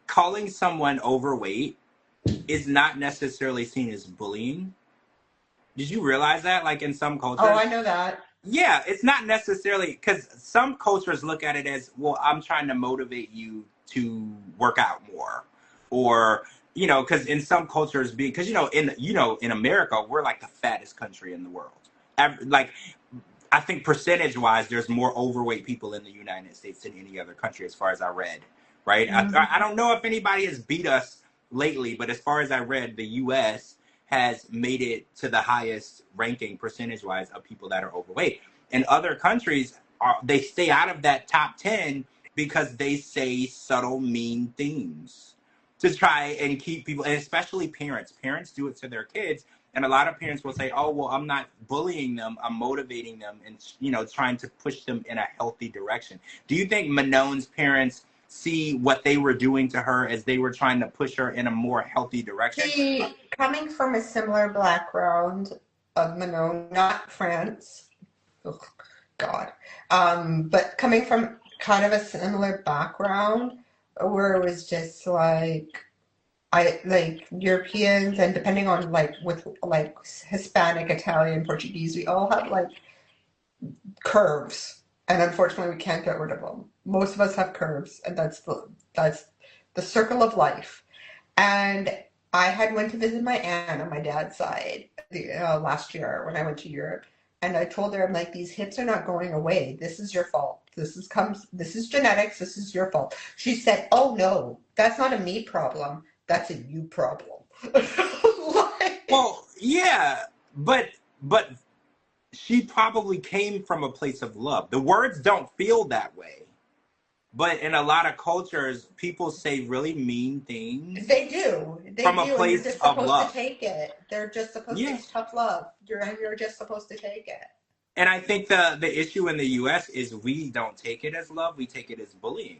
calling someone overweight is not necessarily seen as bullying. Did you realize that? Like in some cultures? Oh, I know that. Yeah, it's not necessarily, because some cultures look at it as, well, I'm trying to motivate you to work out more, or because in some cultures, because in America, we're like the fattest country in the world. Like, I think percentage wise, there's more overweight people in the United States than any other country, as far as I read. Right? Mm-hmm. I don't know if anybody has beat us lately, but as far as I read, the U.S. has made it to the highest ranking percentage wise of people that are overweight. And other countries they stay out of that top 10 because they say subtle, mean things to try and keep people, and especially parents. Parents do it to their kids. And a lot of parents will say, "Oh, well, I'm not bullying them. I'm motivating them and, trying to push them in a healthy direction." Do you think Manon's parents see what they were doing to her as they were trying to push her in a more healthy direction? See, coming from a similar background of Manon, not France, oh, God, but coming from kind of a similar background where it was just like, like Europeans, and depending on, like, with like Hispanic, Italian, Portuguese, we all have like curves, and unfortunately we can't get rid of them. Most of us have curves, and that's the circle of life. And I had went to visit my aunt on my dad's side last year when I went to Europe, and I told her, I'm like, these hips are not going away. This is your fault. This is genetics. This is your fault. She said, "Oh no, that's not a me problem. That's a you problem." Like, Well, yeah, but she probably came from a place of love. The words don't feel that way. But in a lot of cultures, people say really mean things they do. They from a do, and you're place just of supposed to love. take it. They're just supposed Yeah. it's tough love. You're just supposed to take it. And I think the issue in the US is we don't take it as love, we take it as bullying.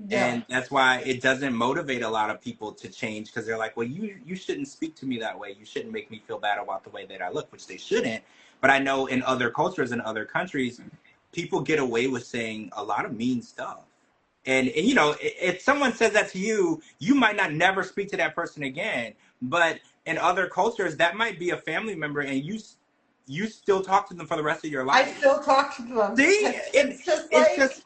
Yeah. And that's why it doesn't motivate a lot of people to change, because they're like, well, you shouldn't speak to me that way. You shouldn't make me feel bad about the way that I look, which they shouldn't. But I know in other cultures and other countries, people get away with saying a lot of mean stuff. And you know, if someone says that to you, you might not never speak to that person again. But in other cultures, that might be a family member, and you still talk to them for the rest of your I life. still talk to them. See, It's just it's like just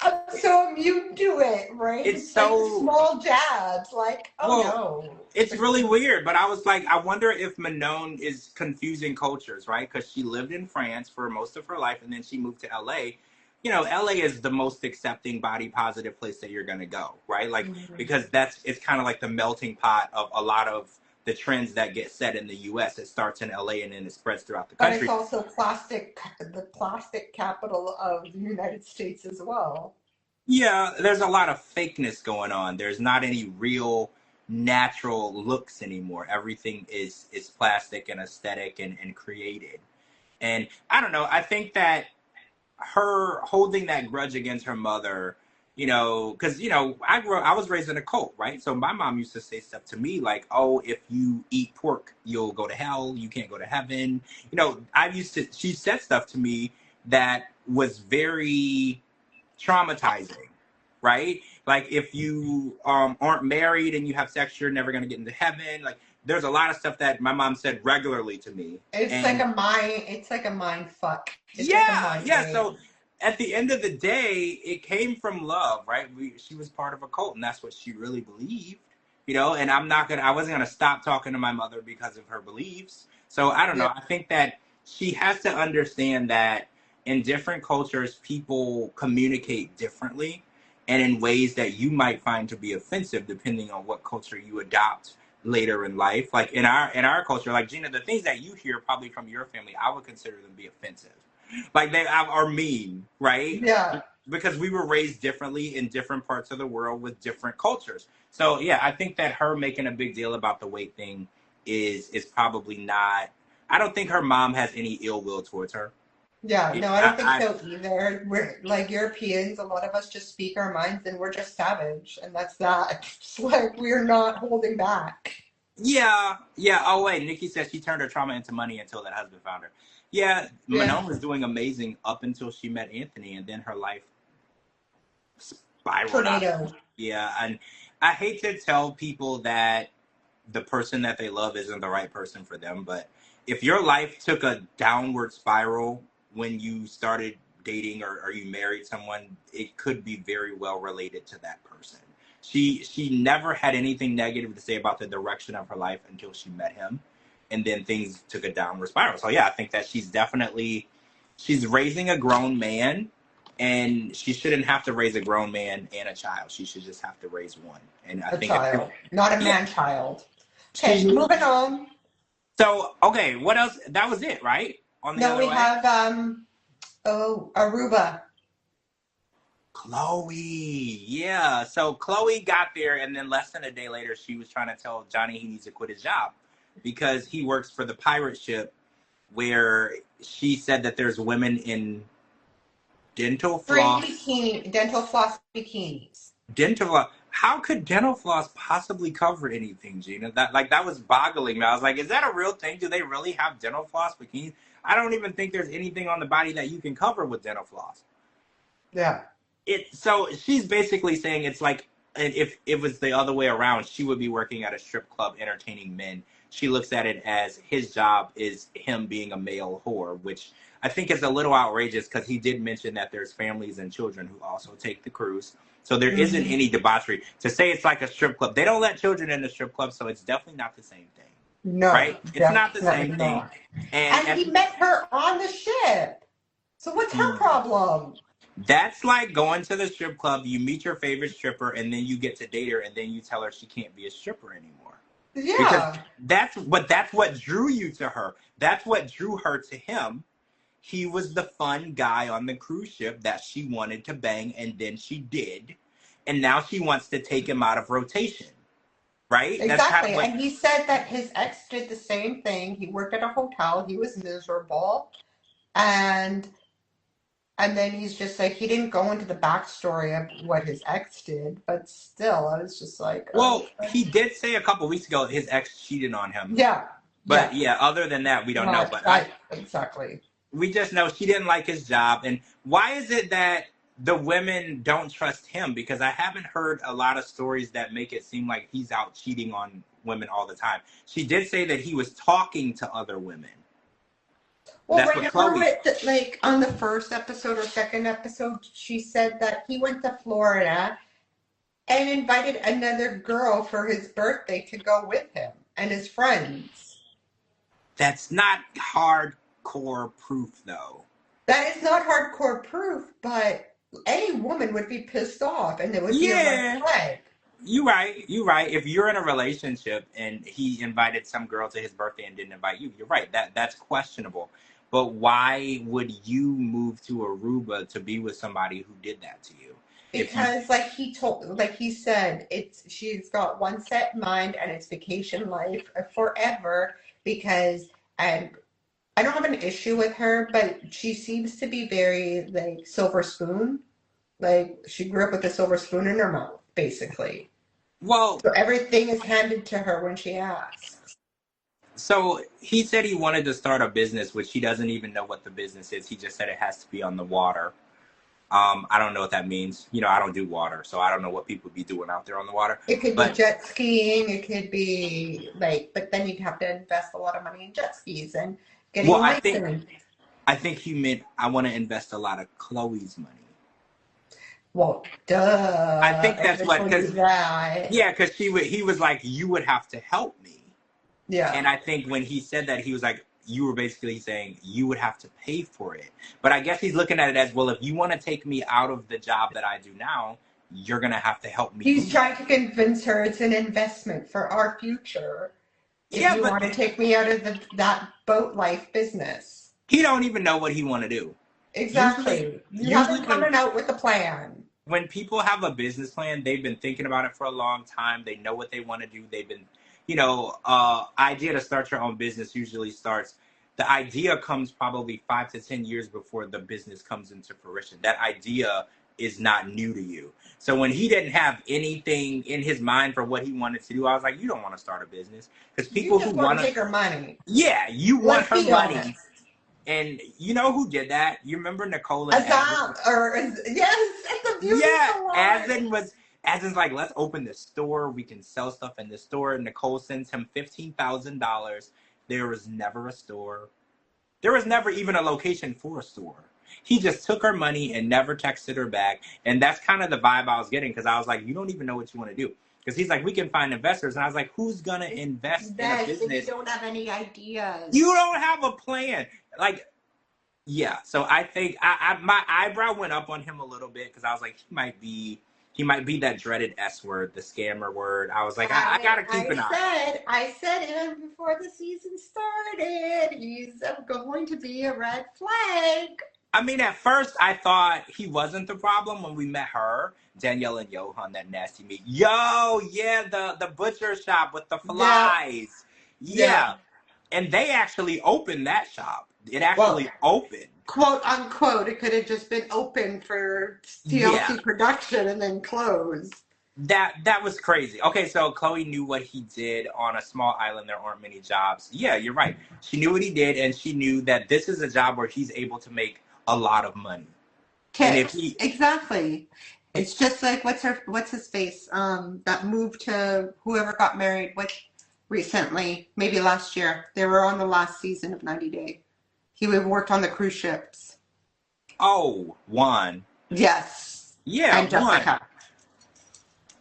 I'm so immune to it, right? it's It's like so small jabs, like, oh well. no. It's really weird, but I was like, I wonder if Manon is confusing cultures, right? Because she lived in France for most of her life, and then she moved to LA. You know, LA is the most accepting, body positive place that you're gonna go, right? Like, Mhm. because it's kind of like the melting pot of a lot of the trends that get set in the US. It starts in LA and then it spreads throughout the But it's country. also the plastic capital of the United States as well. Yeah, there's a lot of fakeness going on. There's not any real natural looks anymore. Everything is plastic and aesthetic and created. And I don't know, I think that her holding that grudge against her mother, you know, because I was raised in a cult, right? So my mom used to say stuff to me like, "Oh, if you eat pork, you'll go to hell. You can't go to heaven." You know, she said stuff to me that was very traumatizing, right? Like if you aren't married and you have sex, you're never gonna get into heaven. Like there's a lot of stuff that my mom said regularly to me, and It's like a mind fuck. It's like a yeah, mind yeah. game. So at the end of the day, it came from love, right? She was part of a cult, and that's what she really believed, you know. And I wasn't gonna stop talking to my mother because of her beliefs. So I don't Yeah. know. I think that she has to understand that in different cultures, people communicate differently, and in ways that you might find to be offensive, depending on what culture you adopt later in life. Like in our culture, like Gina, the things that you hear probably from your family, I would consider them to be offensive, like they are mean, right? Yeah. Because we were raised differently in different parts of the world with different cultures. So yeah, I think that her making a big deal about the weight thing is probably not. I don't think her mom has any ill will towards her. Yeah, Yeah, no, I don't think I so either. We're like Europeans, a lot of us just speak our minds and we're just savage, and that's that. It's like we're not holding back. yeah, yeah. Oh wait, Nikki says she turned her trauma into money until that husband found her. Yeah, Yeah. Manon was doing amazing up until she met Anthony, and then her life spiraled out. Tornado. Yeah, and I hate to tell people that the person that they love isn't the right person for them, but if your life took a downward spiral when you started dating or you married someone, it could be very well related to that person. She never had anything negative to say about the direction of her life until she met him, and then things took a downward spiral. So yeah, I think that she's raising a grown man, and she shouldn't have to raise a grown man and a child. She should just have to raise one. And I A think if child, not a yeah, man child. Okay, she moving on. so okay, what else? That was it, right? On the No, other we way, have Aruba. Chloe. Yeah. So Chloe got there, and then less than a day later, she was trying to tell Johnny he needs to quit his job because he works for the pirate ship, where she said that there's women in dental Free floss. bikini, dental floss bikinis. Dental floss. How could dental floss possibly cover anything, Gina? That was boggling me. I was like, is that a real thing? Do they really have dental floss bikinis? I don't even think there's anything on the body that you can cover with dental floss. Yeah. So she's basically saying it's like, if it was the other way around, she would be working at a strip club entertaining men. She looks at it as his job is him being a male whore, which I think is a little outrageous because he did mention that there's families and children who also take the cruise. So there isn't Mhm. any debauchery. To say it's like a strip club, they don't let children in the strip club, so it's definitely not the same thing, No, right? It's not the definitely same thing. not. And And he met her on the ship. So what's her problem? that's like going to the strip club, you meet your favorite stripper, and then you get to date her, and then you tell her she can't be a stripper anymore. Because Yeah, that's what drew you to her. That's what drew her to him. He was the fun guy on the cruise ship that she wanted to bang, and then she did. And now she wants to take him out of rotation. Right? That's kind of exactly. what. And he said that his ex did the same thing. He worked at a hotel. He was miserable. And then he's just like, he didn't go into the backstory of what his ex did, but still, I was just like, oh, Well, he did say a couple weeks ago his ex cheated on him. yeah, But yeah, yeah, other than that, we don't know. right, But right, exactly. we just know she didn't like his job. And why is it that the women don't trust him? Because I haven't heard a lot of stories that make it seem like he's out cheating on women all the time. She did say that he was talking to other women. Well, That's what remember Chloe. it, like on the first episode or second episode, she said that he went to Florida and invited another girl for his birthday to go with him and his friends. That's not hardcore proof, though. That is not hardcore proof, but any woman would be pissed off and there would be a red Yeah, flag. you right. You right. If you're in a relationship and he invited some girl to his birthday and didn't invite you, you're right. That's questionable. But why would you move to Aruba to be with somebody who did that to you? If you Because like he said, she's got one set mind and it's vacation life forever because and I don't have an issue with her, but she seems to be very like silver spoon. Like she grew up with a silver spoon in her mouth, basically. well, So everything is handed to her when she asks. so he said he wanted to start a business, which he doesn't even know what the business is. He just said it has to be on the water. I don't know what that means. You know, I don't do water, so I don't know what people be doing out there on the water. It could be But jet skiing, it could be like, but then you'd have to invest a lot of money in jet skis and getting well, a I think license. I think he meant I want to invest a lot of Chloe's money. Well, I duh, think that's what everybody because knew that. yeah, because he was like you would have to help me, Yeah. and I think when he said that he was like you were basically saying you would have to pay for it. But I guess he's looking at it as well. If you want to take me out of the job that I do now, you're gonna have to help me He's do trying that. to convince her it's an investment for our future if Yeah, you but want to take me out of that boat life business. he don't even know what he want to do. Usually, Exactly. You usually haven't coming out with a plan. when people have a business plan, they've been thinking about it for a long time. They know what they want to do. They've been, idea to start your own business usually starts. The idea comes probably 5 to 10 years before the business comes into fruition. That idea is not new to you. So when he didn't have anything in his mind for what he wanted to do, I was like, you don't want to start a business because You people who just want want to to, take her money. yeah, you want Let's her be money. honest. And you know who did that? You remember Nicole and Evan? Azam, yes, it's a beauty Yeah, salon. Asin's like, let's open this store. We can sell stuff in the store. Nicole sends him $15,000. There was never a store. There was never even a location for a store. He just took her money and never texted her back. And that's kind of the vibe I was getting because I was like, you don't even know what you want to do. Because he's like, we can find investors. And I was like, who's going to invest in a Best if you business? don't have any You ideas. don't have a plan. Like, yeah, so I think my eyebrow went up on him a little bit because I was like, he might be that dreaded S word, the scammer word. I was like, I I gotta keep I an eye. I said even before the season started, he's going to be a red flag. I mean, at first I thought he wasn't the problem when we met her, Danielle and Johan, that nasty meat. Yo, yeah, the butcher shop with the Yeah, flies. yeah. Yeah, and they actually opened that shop. It actually Well, opened. quote unquote, it could have just been open for Yeah, TLC production and then closed. that was crazy. Okay, so Chloe knew what he did on a small island. There aren't many jobs. Yeah, you're right. She knew what he did, and she knew that this is a job where he's able to make a lot of money. And if Tips, he, exactly. It's just like what's his face? That moved to whoever got married with recently, maybe last year. They were on the last season of 90 Day. He worked on the cruise ships. oh, Juan, Yes. yeah, And Juan, Jessica.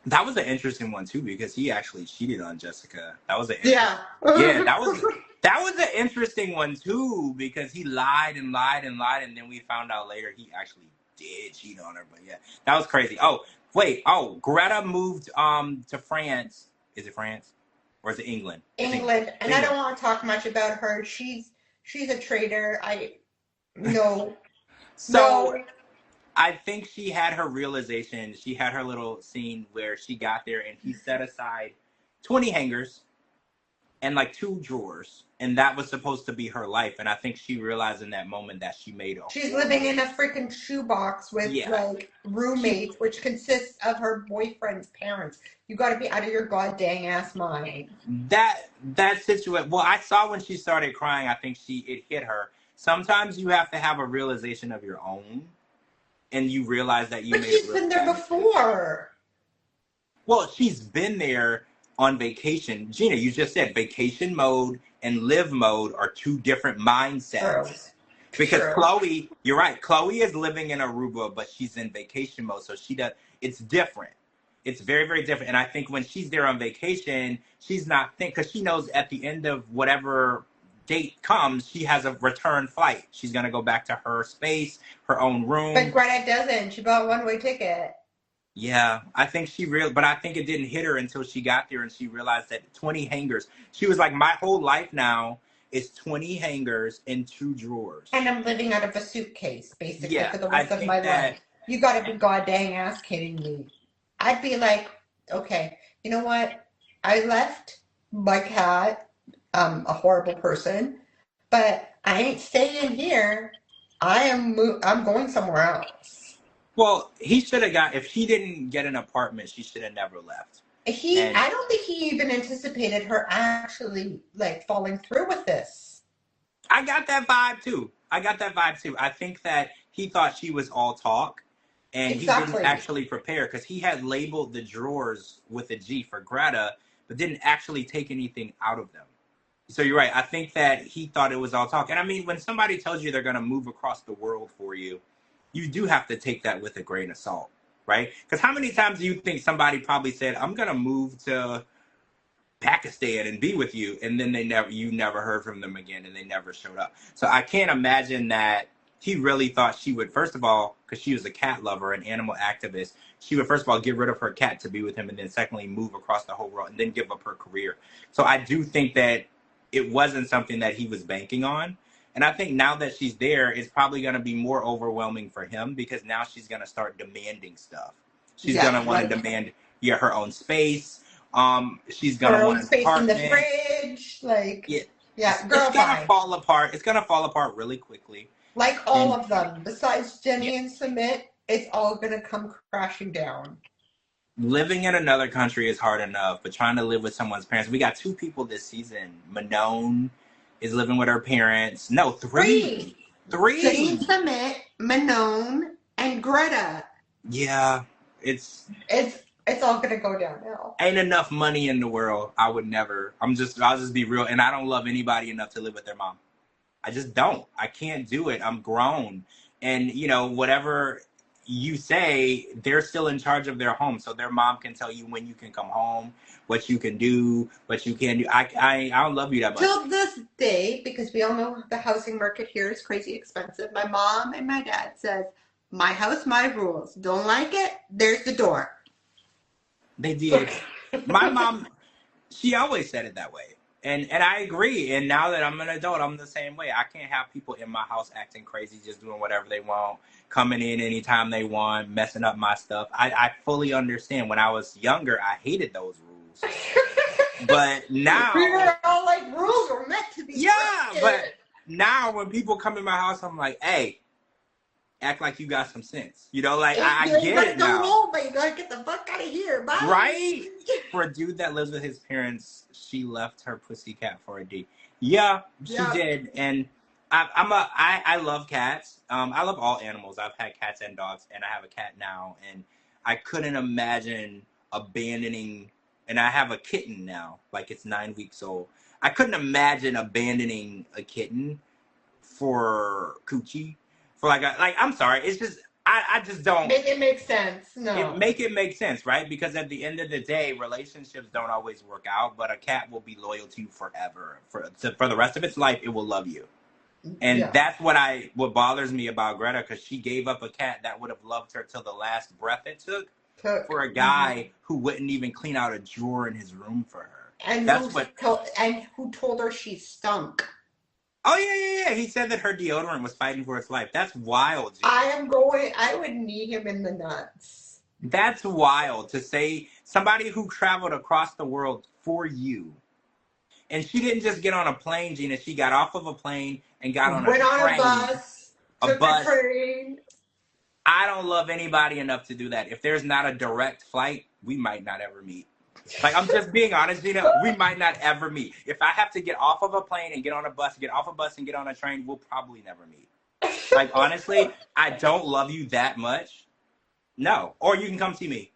That was an interesting one too, because he actually cheated on Jessica. That was an Yeah. interesting. Yeah, that was an interesting one too, because he lied and lied and lied, and then we found out later he actually did cheat on her. But yeah, that was crazy. Oh wait, Greta moved to France. Is it France or is it England? It's England. England, It's and I England. don't want to talk much about her. She's a traitor. No, So no. I think she had her realization. She had her little scene where she got there and he set aside 20 hangers and like 2 drawers, and that was supposed to be her life. And I think she realized in that moment that she made a She's horrible living in a mistake. freaking shoebox with Yeah, like she roommates, which consists of her boyfriend's parents. You got to be out of your goddamn ass mind. that situation. Well, I saw when she started crying. I think it hit her. Sometimes you have to have a realization of your own, and you realize that you But made a she's really been there bad mistake. before. Well, she's been there on vacation. Gina, you just said vacation mode and live mode are two different True. mindsets. Because True. Chloe, you're right. Chloe is living in Aruba, but she's in vacation mode, so she does. It's different. It's very, very different. And I think when she's there on vacation, she's not because she knows at the end of whatever date comes, she has a return flight. She's gonna go back to her space, her own But room. Greta doesn't. She bought a one-way ticket. Yeah, I think but I think it didn't hit her until she got there and she realized that 20 hangers. She was like, my whole life now is 20 hangers and 2 drawers. And I'm living out of a suitcase, basically, Yeah, for the I rest of my think that. life. You got to be goddamn ass kidding me. I'd be like, okay, you know what? I left my cat, a horrible person, but I ain't staying here. I'm going somewhere else. Well, he should have got. If he didn't get an apartment, she should have never left. And I don't think he even anticipated her actually like falling through with this. I got that vibe too. I think that he thought she was all talk, and he didn't Exactly. actually prepare because he had labeled the drawers with a G for Greta, but didn't actually take anything out of them. So you're right. I think that he thought it was all talk. And I mean, when somebody tells you they're going to move across the world for you, you do have to take that with a grain of salt, right? Because how many times do you think somebody probably said, "I'm going to move to Pakistan and be with you," and then you never heard from them again, and they never showed up. So I can't imagine that he really thought she would, first of all, because she was a cat lover, an animal activist, she would first of all get rid of her cat to be with him, and then secondly move across the whole world and then give up her career. So I do think that it wasn't something that he was banking on. And I think now that she's there, it's probably going to be more overwhelming for him because now she's going to start demanding stuff. She's going Yeah, to want to like demand, yeah, her own space. She's her gonna own want an space in the apartment. fridge. Like, Yeah, yeah, it's girl, gonna bye. fall apart. It's gonna fall apart really quickly. Like all And of them, besides yeah, Jenny and Submit, it's all gonna come crashing down. living in another country is hard enough, but trying to live with someone's parents. We got 2 people this season. Manon is living with her parents. No, three. Three. Jenny and Three. Submit, Manon, and Greta. Yeah, it's It's all gonna go downhill. ain't enough money in the world. I would never. I'll just be real, and I don't love anybody enough to live with their mom. I just don't. I can't do it. I'm grown. And, whatever you say, they're still in charge of their home. So their mom can tell you when you can come home, what you can do, what you can't do. I don't love you that much. Till this day, because we all know the housing market here is crazy expensive, my mom and my dad says, my house, my rules. Don't like it? There's the door. They did. My mom, she always said it that way. And I agree. And now that I'm an adult, I'm the same way. I can't have people in my house acting crazy, just doing whatever they want, coming in anytime they want, messing up my stuff. I fully understand. When I was younger, I hated those rules. But now, We were all like, rules were meant to be yeah, broken. but now when people come in my house, I'm like, hey, act like you got some sense. Like, I get it now. Home, but you gotta get the fuck out of here. Bye. Right? For a dude that lives with his parents, she left her pussycat for a D. Yeah, she did. And I love cats. I love all animals. I've had cats and dogs, and I have a cat now. And I couldn't imagine abandoning. And I have a kitten now, like it's 9 weeks old. I couldn't imagine abandoning a kitten for coochie. For I'm sorry. It's just I just don't. Make it make sense. Make it make sense, right? Because at the end of the day, relationships don't always work out, but a cat will be loyal to you forever. For the rest of its life, it will love you. And Yeah. that's what bothers me about Greta, because she gave up a cat that would have loved her till the last breath it took for a guy who wouldn't even clean out a drawer in his room for her. And That's what. who told her she stunk? Oh yeah. He said that her deodorant was fighting for its life. That's wild, Gina. I would knee him in the nuts. That's wild to say, somebody who traveled across the world for you. And she didn't just get on a plane, Gina. She got off of a plane and got on Went a on train. a bus. Took a train. I don't love anybody enough to do that. If there's not a direct flight, we might not ever meet. Like, I'm just being honest, Gina. We might not ever meet. If I have to get off of a plane and get on a bus, get off a bus and get on a train, we'll probably never meet. Like, honestly, I don't love you that much. No. Or you can come see me.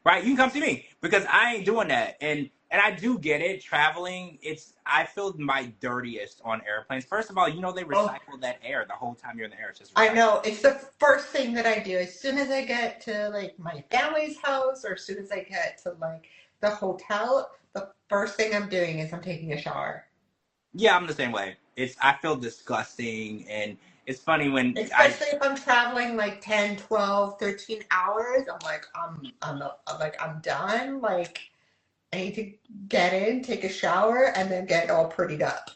Right? You can come see me, because I ain't doing that. And I do get it. Traveling, I feel my dirtiest on airplanes. First of all, they recycle that air the whole time you're in the air. It's just I know. It's the first thing that I do. As soon as I get to like my family's house, or as soon as I get to like the hotel, the first thing I'm doing is I'm taking a shower. Yeah, I'm the same way. I feel disgusting, and it's funny when especially if I'm traveling like 10, 12, 13 hours, I'm like, I'm done. Like, I need to get in, take a shower, and then get all prettied up.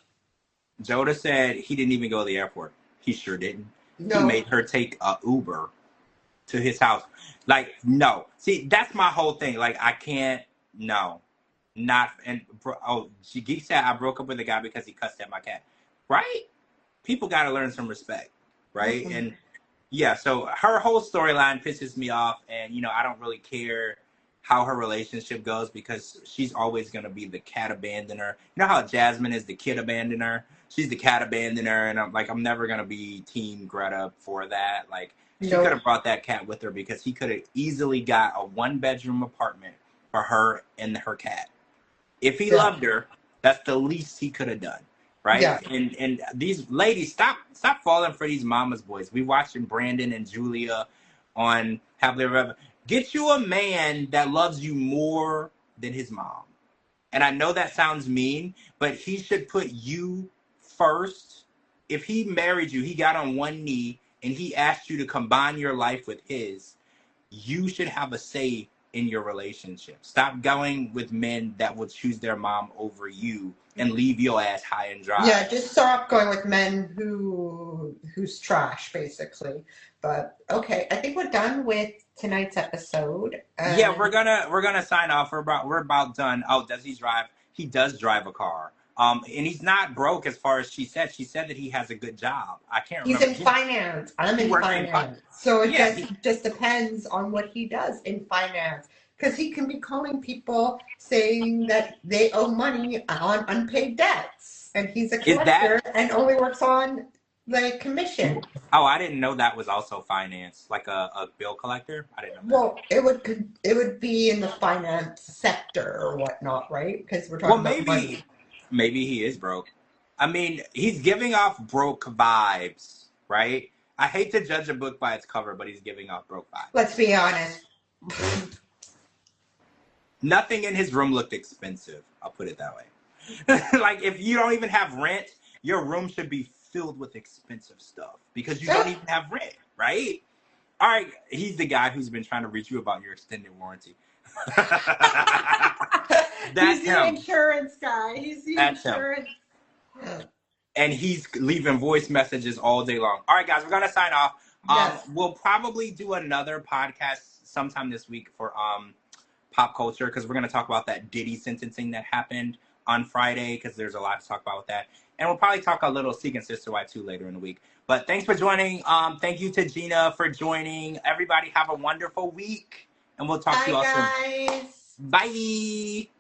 Joda said he didn't even go to the airport. He sure didn't. No. He made her take a Uber to his house. Like, no. See, that's my whole thing. Like, I can't, no. Not, and, she said I broke up with a guy because he cussed at my cat. Right? People got to learn some respect. Right? Mm-hmm. And, yeah, so her whole storyline pisses me off, and, I don't really care how her relationship goes, because she's always going to be the cat abandoner. You know how Jasmine is the kid abandoner? She's the cat abandoner, and I'm never going to be team Greta for that. Like, she could have brought that cat with her, because he could have easily got a 1-bedroom apartment for her and her cat. If he loved her, that's the least he could have done. Right? Yeah. And these ladies, stop falling for these mama's boys. We watching Brandon and Julia on Happily Ever After. Get you a man that loves you more than his mom. And I know that sounds mean, but he should put you first. If he married you, he got on one knee and he asked you to combine your life with his, you should have a say in your relationship. Stop going with men that will choose their mom over you and leave your ass high and dry. Yeah, just stop going with men who's trash, basically. But okay, I think we're done with tonight's episode. Yeah, we're gonna sign off. We're about done. Oh, does he drive? He does drive a car. And he's not broke, as far as she said. She said that he has a good job. I can't remember. He's in finance. I'm in finance. So it just depends on what he does in finance. Because he can be calling people saying that they owe money on unpaid debts. And he's a collector and only works on the commission. Oh, I didn't know that was also finance, like a bill collector. I didn't know. Well, it would be in the finance sector or whatnot, right? Because we're talking about money. Maybe he is broke. I mean, he's giving off broke vibes, right? I hate to judge a book by its cover, but he's giving off broke vibes. Let's be honest. Nothing in his room looked expensive. I'll put it that way. Like, if you don't even have rent, your room should be filled with expensive stuff, because you don't even have rent, right? All right, he's the guy who's been trying to reach you about your extended warranty. He's the insurance guy. He's the insurance. And he's leaving voice messages all day long. All right, guys, we're gonna sign off. Yes. We'll probably do another podcast sometime this week for pop culture, because we're gonna talk about that Diddy sentencing that happened on Friday, because there's a lot to talk about with that. And we'll probably talk a little Seek and Sister Wife 2 later in the week. But thanks for joining. Thank you to Gina for joining. Everybody have a wonderful week. And we'll talk to you all soon. Bye, guys. Bye.